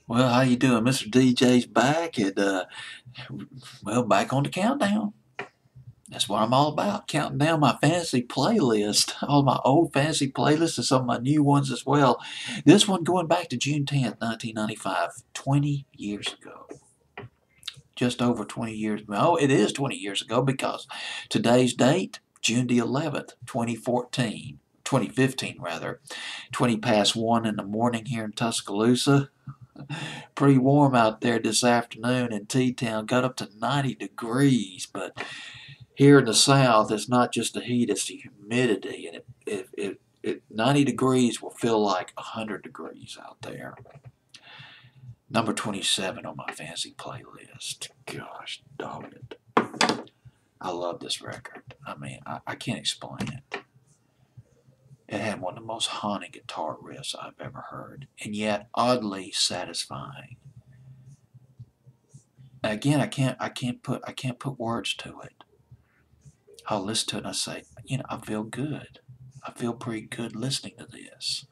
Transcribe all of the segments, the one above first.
Well, how you doing? Mr. DJ's back and back on the countdown. That's what I'm all about, counting down my fantasy playlist, all my old fantasy playlists and some of my new ones as well. This one going back to June 10th, 1995, 20 years ago. Just over 20 years. Oh, it is 20 years ago because today's date, June the 11th, 2015 rather, 20 past 1 in the morning here in Tuscaloosa. Pretty warm out there this afternoon in T-Town. Got up to 90 degrees, but here in the South, it's not just the heat, it's the humidity. And 90 degrees will feel like 100 degrees out there. Number 27 on my fancy playlist. Gosh, dog it. I love this record. I mean, I can't explain it. It had one of the most haunting guitar riffs I've ever heard, and yet oddly satisfying. Again, I can't put words to it. I'll listen to it and I say, I feel good. I feel pretty good listening to this.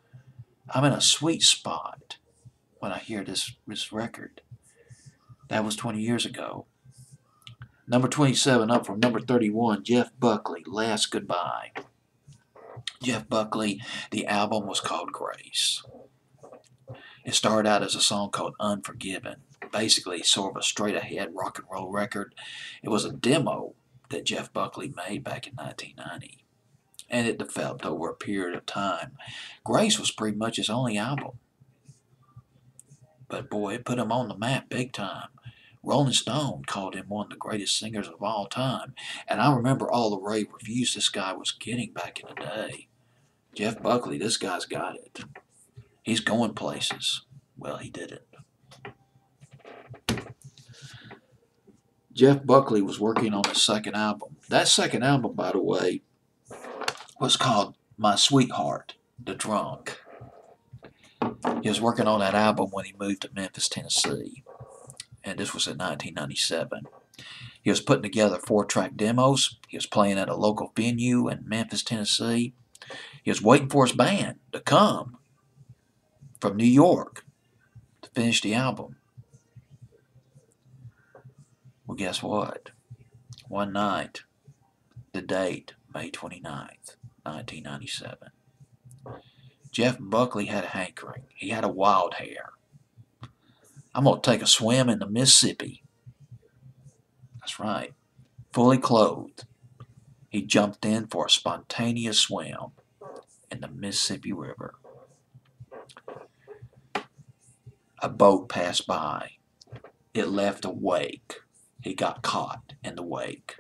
I'm in a sweet spot when I hear this record. That was 20 years ago. Number 27 up from number 31, Jeff Buckley, Last Goodbye. Jeff Buckley, the album was called Grace. It started out as a song called Unforgiven, basically sort of a straight ahead rock and roll record. It was a demo that Jeff Buckley made back in 1990, and it developed over a period of time. Grace was pretty much his only album, but boy, it put him on the map big time. Rolling Stone called him one of the greatest singers of all time, and I remember all the rave reviews this guy was getting back in the day. Jeff Buckley, this guy's got it. He's going places. Well, he didn't. Jeff Buckley was working on his second album. That second album, by the way, was called My Sweetheart, the Drunk. He was working on that album when he moved to Memphis, Tennessee, and this was in 1997. He was putting together 4-track demos. He was playing at a local venue in Memphis, Tennessee. He was waiting for his band to come from New York to finish the album. Well, guess what? One night, the date, May 29th, 1997. Jeff Buckley had a hankering. He had a wild hair. I'm going to take a swim in the Mississippi. That's right. Fully clothed. He jumped in for a spontaneous swim in the Mississippi River. A boat passed by. It left a wake. He got caught in the wake,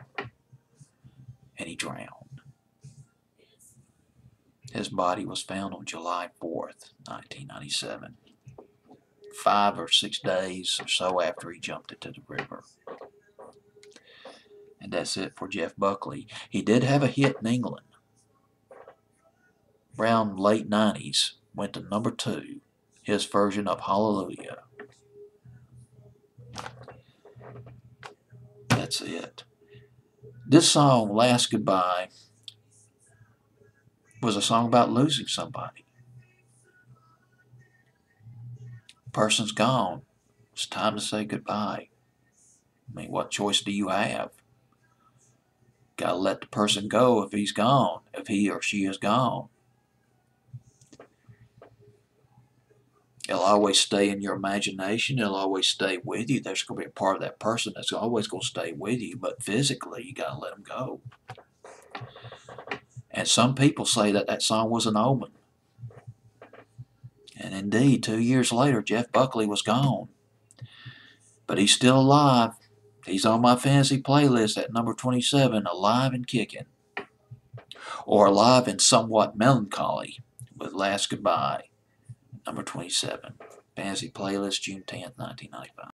and he drowned. His body was found on July 4th, 1997, 5 or 6 days or so after he jumped into the river. And that's it for Jeff Buckley. He did have a hit in England. Around late 90s, went to number 2, his version of Hallelujah. That's it. This song, Last Goodbye, was a song about losing somebody. Person's gone. It's time to say goodbye. I mean, what choice do you have? Gotta let the person go if he's gone, if he or she is gone. It'll always stay in your imagination. It'll always stay with you. There's going to be a part of that person that's always going to stay with you, but physically, you got to let them go. And some people say that that song was an omen. And indeed, 2 years later, Jeff Buckley was gone. But he's still alive. He's on my fantasy playlist at number 27, Alive and Kicking. Or Alive and Somewhat Melancholy with Last Goodbye, number 27. Fantasy playlist, June 10th, 1995.